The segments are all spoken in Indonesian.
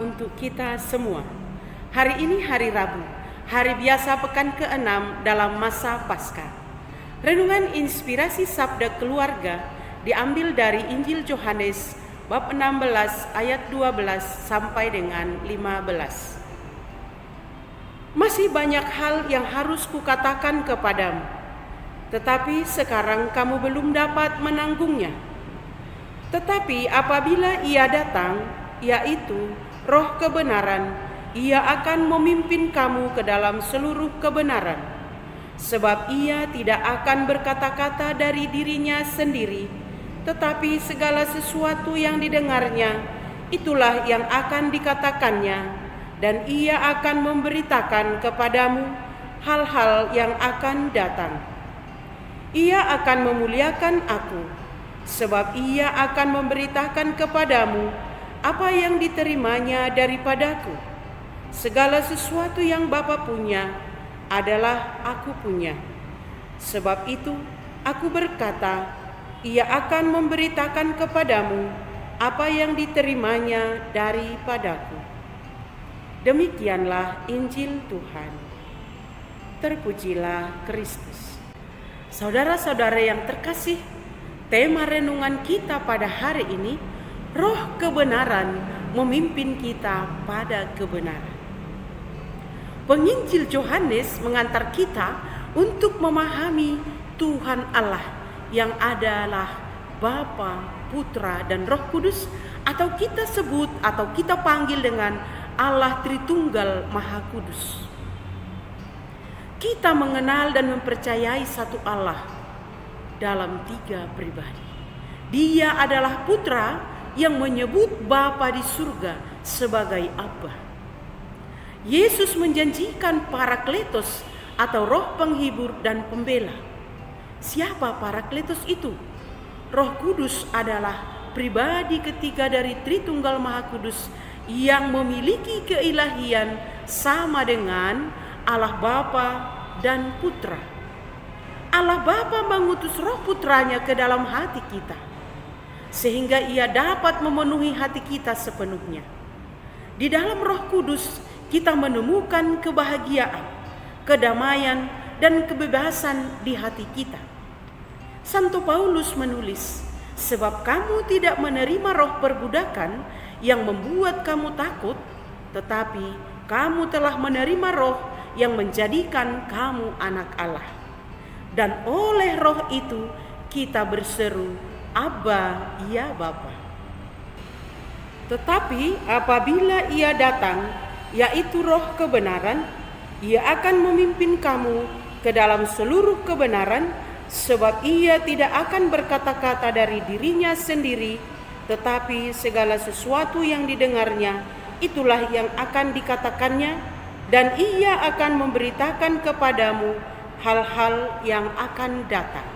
untuk kita semua. Hari ini hari Rabu, hari biasa pekan ke-6 dalam masa Paskah. Renungan inspirasi sabda keluarga diambil dari Injil Yohanes bab 16 ayat 12 sampai dengan 15. Masih banyak hal yang harus kukatakan kepadamu, tetapi sekarang kamu belum dapat menanggungnya. Tetapi apabila Ia datang, yaitu Roh kebenaran, Ia akan memimpin kamu ke dalam seluruh kebenaran. Sebab Ia tidak akan berkata-kata dari dirinya sendiri, tetapi segala sesuatu yang didengarnya, itulah yang akan dikatakannya, dan Ia akan memberitakan kepadamu hal-hal yang akan datang. Ia akan memuliakan Aku, sebab Ia akan memberitakan kepadamu apa yang diterimanya daripadaku. Segala sesuatu yang Bapa punya adalah Aku punya. Sebab itu Aku berkata, Ia akan memberitakan kepadamu apa yang diterimanya daripadaku. Demikianlah Injil Tuhan. Terpujilah Kristus. Saudara-saudara yang terkasih, tema renungan kita pada hari ini, Roh kebenaran memimpin kita pada kebenaran. Penginjil Yohanes mengantar kita untuk memahami Tuhan Allah yang adalah Bapa, Putra, dan Roh Kudus, atau kita sebut atau kita panggil dengan Allah Tritunggal Maha Kudus. Kita mengenal dan mempercayai satu Allah dalam 3 pribadi. Dia adalah Putra yang menyebut Bapa di surga sebagai Abba. Yesus menjanjikan Parakletos atau Roh penghibur dan pembela. Siapa Parakletos itu? Roh Kudus adalah pribadi ketiga dari Tritunggal Maha Kudus yang memiliki keilahian sama dengan Allah Bapa dan Putra. Allah Bapa mengutus Roh Putranya ke dalam hati kita, sehingga Ia dapat memenuhi hati kita sepenuhnya. Di dalam Roh Kudus kita menemukan kebahagiaan, kedamaian, dan kebebasan di hati kita. Santo Paulus menulis, sebab kamu tidak menerima roh perbudakan yang membuat kamu takut, tetapi kamu telah menerima roh yang menjadikan kamu anak Allah. Dan oleh roh itu kita berseru, Abba, ya Bapa. Tetapi apabila Ia datang, yaitu Roh kebenaran, Ia akan memimpin kamu ke dalam seluruh kebenaran, sebab Ia tidak akan berkata-kata dari dirinya sendiri, tetapi segala sesuatu yang didengarnya, itulah yang akan dikatakannya, dan Ia akan memberitakan kepadamu hal-hal yang akan datang.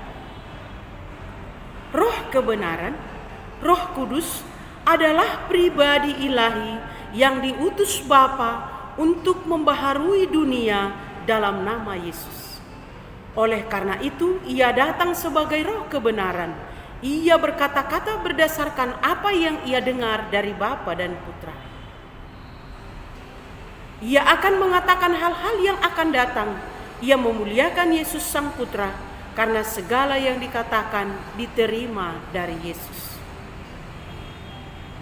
Roh kebenaran, Roh Kudus adalah pribadi ilahi yang diutus Bapa untuk membaharui dunia dalam nama Yesus. Oleh karena itu, Ia datang sebagai Roh kebenaran. Ia berkata-kata berdasarkan apa yang Ia dengar dari Bapa dan Putra. Ia akan mengatakan hal-hal yang akan datang. Ia memuliakan Yesus Sang Putra karena segala yang dikatakan diterima dari Yesus.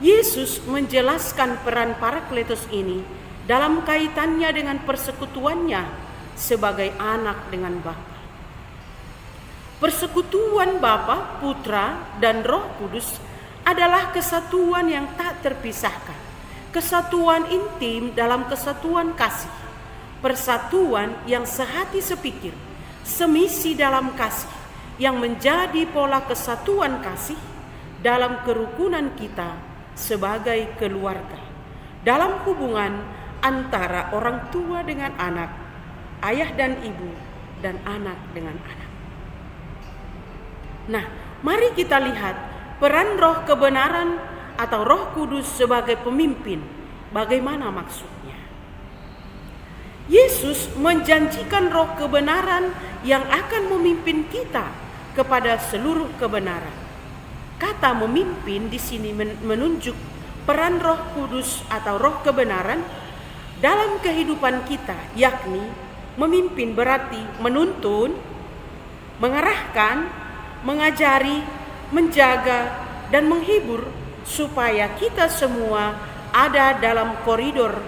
Yesus menjelaskan peran Parakletos ini dalam kaitannya dengan persekutuannya sebagai anak dengan Bapa. Persekutuan Bapa, Putra, dan Roh Kudus adalah kesatuan yang tak terpisahkan. Kesatuan intim dalam kesatuan kasih. Persatuan yang sehati sepikir, semisi dalam kasih, yang menjadi pola kesatuan kasih dalam kerukunan kita sebagai keluarga, dalam hubungan antara orang tua dengan anak, ayah dan ibu, dan anak dengan anak. Nah, mari kita lihat peran Roh kebenaran atau Roh Kudus sebagai pemimpin. Bagaimana maksudnya? Yesus menjanjikan Roh kebenaran yang akan memimpin kita kepada seluruh kebenaran. Kata memimpin di sini menunjuk peran Roh Kudus atau Roh kebenaran dalam kehidupan kita, yakni memimpin berarti menuntun, mengarahkan, mengajari, menjaga, dan menghibur supaya kita semua ada dalam koridor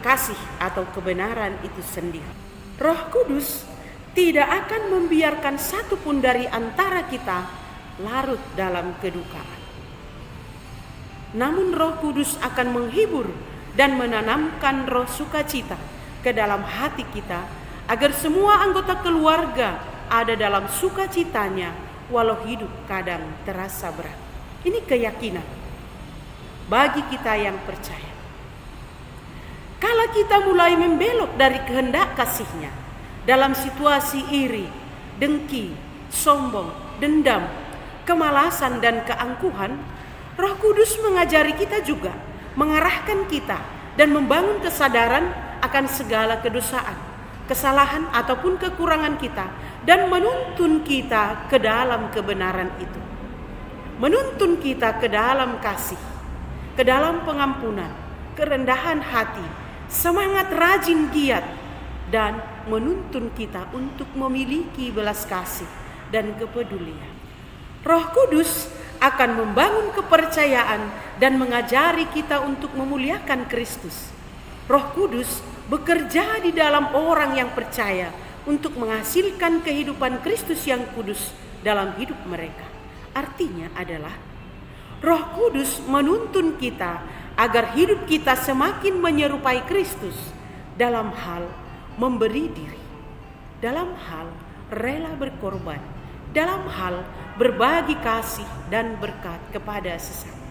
kasih atau kebenaran itu sendiri. Roh Kudus tidak akan membiarkan satu pun dari antara kita larut dalam kedukaan. Namun Roh Kudus akan menghibur dan menanamkan roh sukacita ke dalam hati kita agar semua anggota keluarga ada dalam sukacitanya walau hidup kadang terasa berat. Ini keyakinan bagi kita yang percaya. Kalau kita mulai membelok dari kehendak kasih-Nya dalam situasi iri, dengki, sombong, dendam, kemalasan dan keangkuhan, Roh Kudus mengajari kita juga, mengarahkan kita dan membangun kesadaran akan segala kedosaan, kesalahan ataupun kekurangan kita dan menuntun kita ke dalam kebenaran itu. Menuntun kita ke dalam kasih, ke dalam pengampunan, kerendahan hati, semangat rajin giat, dan menuntun kita untuk memiliki belas kasih dan kepedulian. Roh Kudus akan membangun kepercayaan dan mengajari kita untuk memuliakan Kristus. Roh Kudus bekerja di dalam orang yang percaya untuk menghasilkan kehidupan Kristus yang kudus dalam hidup mereka. Artinya adalah Roh Kudus menuntun kita agar hidup kita semakin menyerupai Kristus dalam hal memberi diri, dalam hal rela berkorban, dalam hal berbagi kasih dan berkat kepada sesama.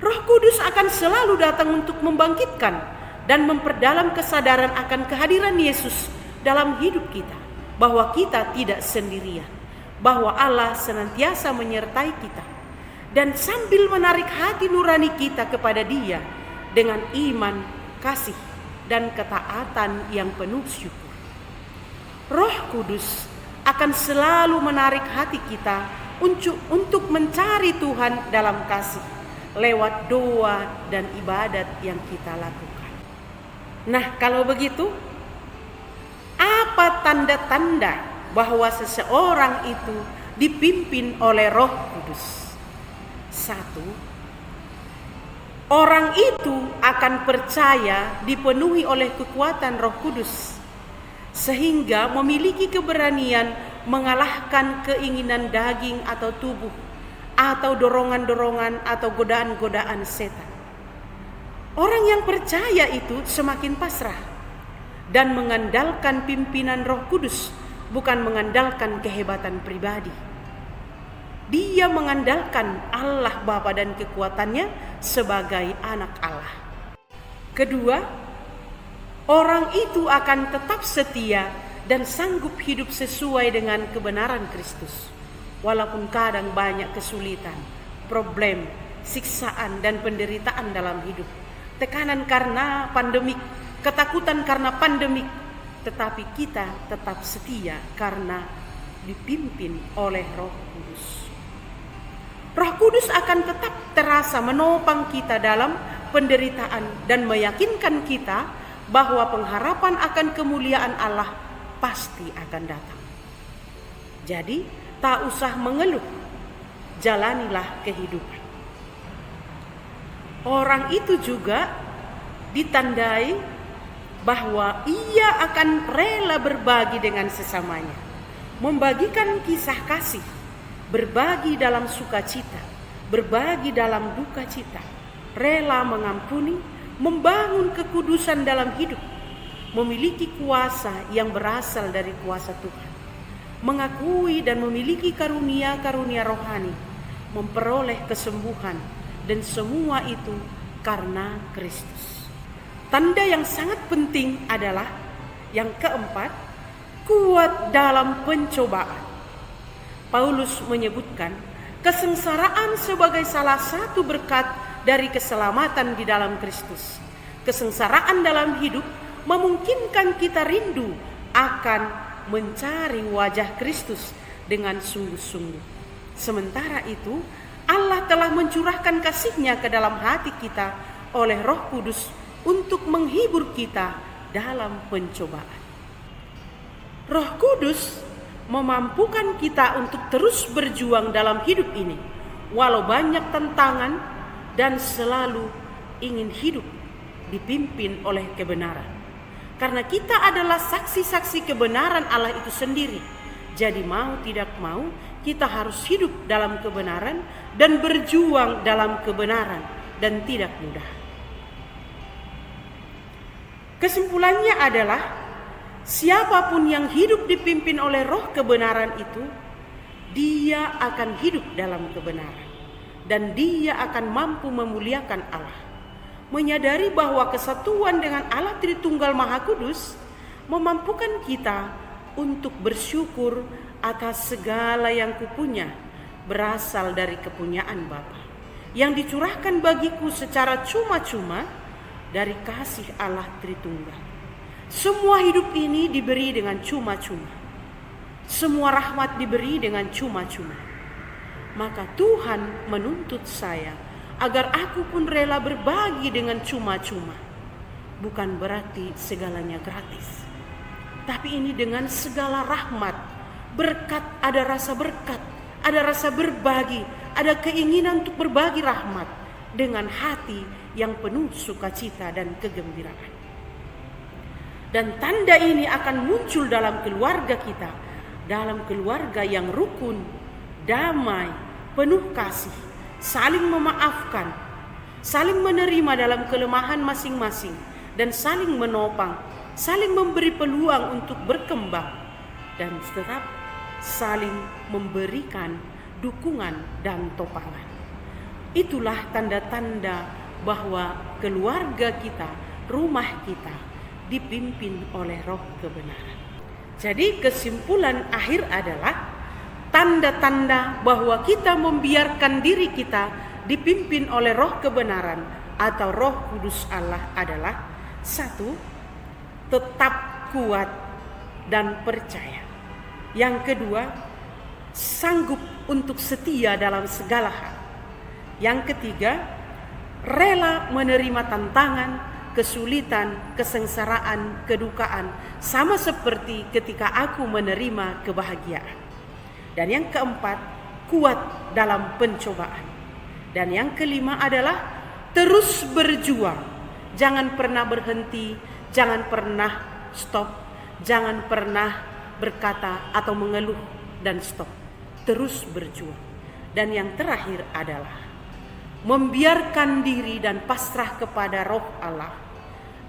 Roh Kudus akan selalu datang untuk membangkitkan dan memperdalam kesadaran akan kehadiran Yesus dalam hidup kita, bahwa kita tidak sendirian, bahwa Allah senantiasa menyertai kita, dan sambil menarik hati nurani kita kepada Dia dengan iman, kasih, dan ketaatan yang penuh syukur. Roh Kudus akan selalu menarik hati kita untuk mencari Tuhan dalam kasih lewat doa dan ibadat yang kita lakukan. Nah, kalau begitu, apa tanda-tanda bahwa seseorang itu dipimpin oleh Roh Kudus? 1. Orang itu akan percaya dipenuhi oleh kekuatan Roh Kudus, sehingga memiliki keberanian mengalahkan keinginan daging atau tubuh, atau dorongan-dorongan atau godaan-godaan setan. Orang yang percaya itu semakin pasrah dan mengandalkan pimpinan Roh Kudus, bukan mengandalkan kehebatan pribadi. Dia mengandalkan Allah Bapa dan kekuatannya sebagai anak Allah. Kedua, orang itu akan tetap setia dan sanggup hidup sesuai dengan kebenaran Kristus, walaupun kadang banyak kesulitan, problem, siksaan dan penderitaan dalam hidup, tekanan karena pandemik, ketakutan karena pandemik, tetapi kita tetap setia karena dipimpin oleh Roh Kudus. Roh Kudus akan tetap terasa menopang kita dalam penderitaan dan meyakinkan kita bahwa pengharapan akan kemuliaan Allah pasti akan datang. Jadi, tak usah mengeluh, jalanilah kehidupan. Orang itu juga ditandai bahwa ia akan rela berbagi dengan sesamanya, membagikan kisah kasih, berbagi dalam sukacita, berbagi dalam duka cita, rela mengampuni, membangun kekudusan dalam hidup, memiliki kuasa yang berasal dari kuasa Tuhan, mengakui dan memiliki karunia-karunia rohani, memperoleh kesembuhan, dan semua itu karena Kristus. Tanda yang sangat penting adalah yang keempat, kuat dalam pencobaan. Paulus menyebutkan kesengsaraan sebagai salah satu berkat dari keselamatan di dalam Kristus. Kesengsaraan dalam hidup memungkinkan kita rindu akan mencari wajah Kristus dengan sungguh-sungguh. Sementara itu, Allah Allah telah mencurahkan kasih-Nya ke dalam hati kita oleh Roh Kudus untuk menghibur kita dalam pencobaan. Roh Kudus memampukan kita untuk terus berjuang dalam hidup ini, walau banyak tantangan, dan selalu ingin hidup dipimpin oleh kebenaran. Karena kita adalah saksi-saksi kebenaran Allah itu sendiri. Jadi mau tidak mau, kita harus hidup dalam kebenaran dan berjuang dalam kebenaran, dan tidak mudah. Kesimpulannya adalah, siapapun yang hidup dipimpin oleh roh kebenaran itu, dia akan hidup dalam kebenaran. Dan dia akan mampu memuliakan Allah. Menyadari bahwa kesatuan dengan Allah Tritunggal Maha Kudus memampukan kita untuk bersyukur atas segala yang kupunya berasal dari kepunyaan Bapa, yang dicurahkan bagiku secara cuma-cuma dari kasih Allah Tritunggal. Semua hidup ini diberi dengan cuma-cuma. Semua rahmat diberi dengan cuma-cuma. Maka Tuhan menuntut saya agar aku pun rela berbagi dengan cuma-cuma. Bukan berarti segalanya gratis, tapi ini dengan segala rahmat, berkat, ada rasa berkat, ada rasa berbagi, ada keinginan untuk berbagi rahmat dengan hati yang penuh sukacita dan kegembiraan. Dan tanda ini akan muncul dalam keluarga kita, dalam keluarga yang rukun, damai, penuh kasih, saling memaafkan, saling menerima dalam kelemahan masing-masing, dan saling menopang, saling memberi peluang untuk berkembang, dan tetap saling memberikan dukungan dan topangan. Itulah tanda-tanda bahwa keluarga kita, rumah kita dipimpin oleh roh kebenaran. Jadi kesimpulan akhir adalah tanda-tanda bahwa kita membiarkan diri kita dipimpin oleh roh kebenaran atau Roh Kudus Allah adalah: 1. Tetap kuat dan percaya. Yang kedua, sanggup untuk setia dalam segala hal. Yang ketiga, rela menerima tantangan, kesulitan, kesengsaraan, kedukaan, sama seperti ketika aku menerima kebahagiaan. Dan yang keempat, kuat dalam pencobaan. Dan yang kelima adalah terus berjuang. Jangan pernah berhenti, jangan pernah stop, jangan pernah berkata atau mengeluh dan stop. Terus berjuang. Dan yang terakhir adalah membiarkan diri dan pasrah kepada roh Allah,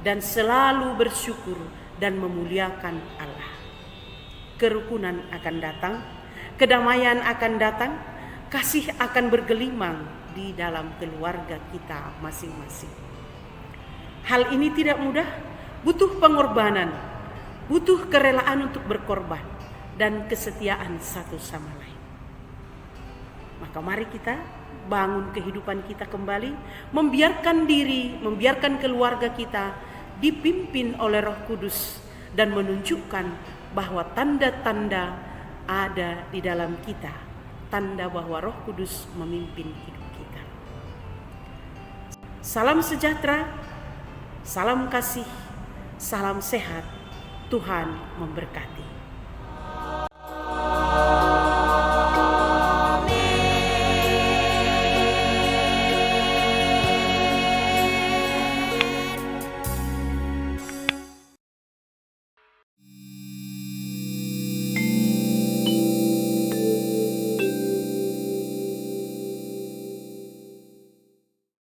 dan selalu bersyukur dan memuliakan Allah. Kerukunan akan datang, kedamaian akan datang, kasih akan bergelimang di dalam keluarga kita masing-masing. Hal ini tidak mudah, butuh pengorbanan, butuh kerelaan untuk berkorban, dan kesetiaan satu sama lain. Maka mari kita bangun kehidupan kita kembali, membiarkan diri, membiarkan keluarga kita dipimpin oleh Roh Kudus, dan menunjukkan bahwa tanda-tanda ada di dalam kita, tanda bahwa Roh Kudus memimpin hidup kita. Salam sejahtera, salam kasih, salam sehat. Tuhan memberkati.